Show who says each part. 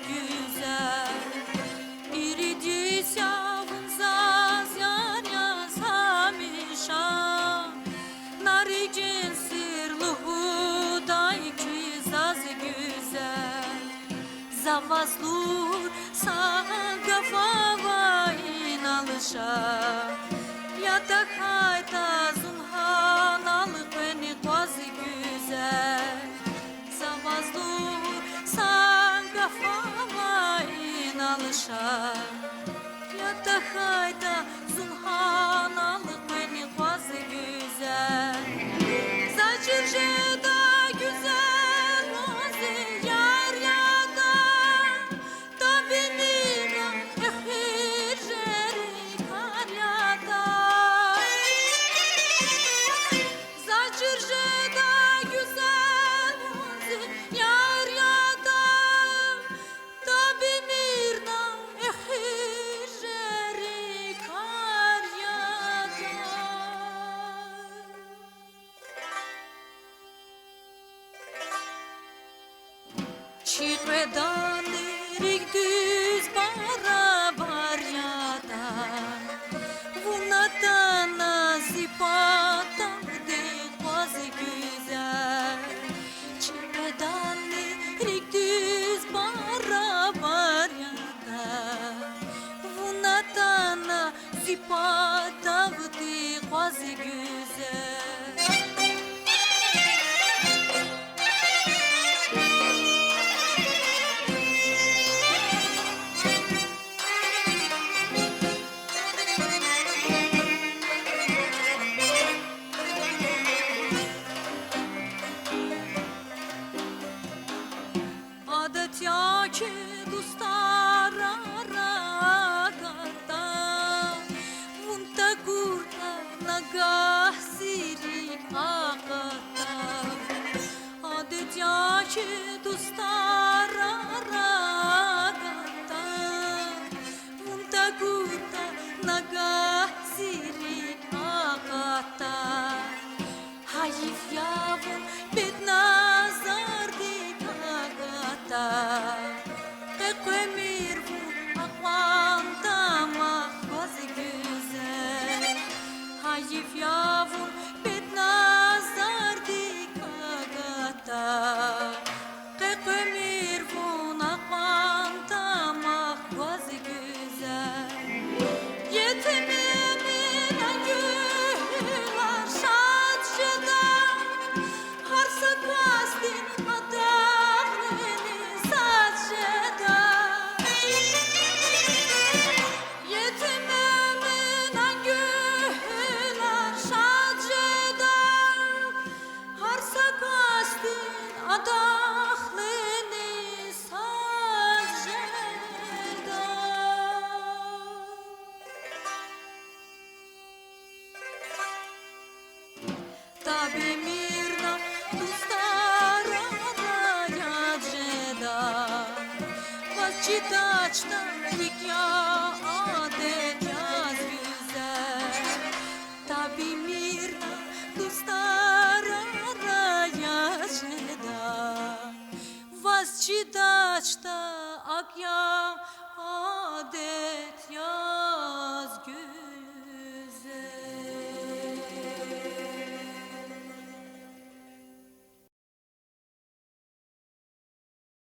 Speaker 1: güzel. İridis yavun zaz yar yasamışa. Naricin sirluhu day ki zaz güzel. Zavazlur sagafava inalışa. Yatak hayta zunhan alık beni quase güzel. Zavazlur sagafava inalışa. Yatak hayta zunhan alık beni quase güzel. Zacirjeda güzel rozi yar yada. Tabinira ehir jeri kar yada. Zacirjeda güzel rozi yar yada. Tabinira ehir jeri kar yada. Çiğredanerik düz barabar yada. Vunata nazipata de quase güzel. Çiğredanerik düz barabar yada. Vunata nazipata de quase güzel. Adet ya ki dostara ragata. Vunta gurta nagah sirik agata. Adet ya ki dostara ragata. Vunta gurta nagah sirik agata. Hayif yavun bit nazar dikagata. Ekwemir bu akwanta ma quase güzel. Hayif yavun bit nazar dikagata. Ekwemir bu akwanta ma quase güzel. Yetimimin güllar şadjeda. Harsa kastin adağını saçjeda. Yetimimin güllar şadjeda. Harsa kastin adağını saçjeda. Tabi mirna dustara rayajeda. Vazçitaçta hikya adet yaz güzel. Tabi mirna dustara rayajeda. Vazçitaçta akya adet yaz güzel.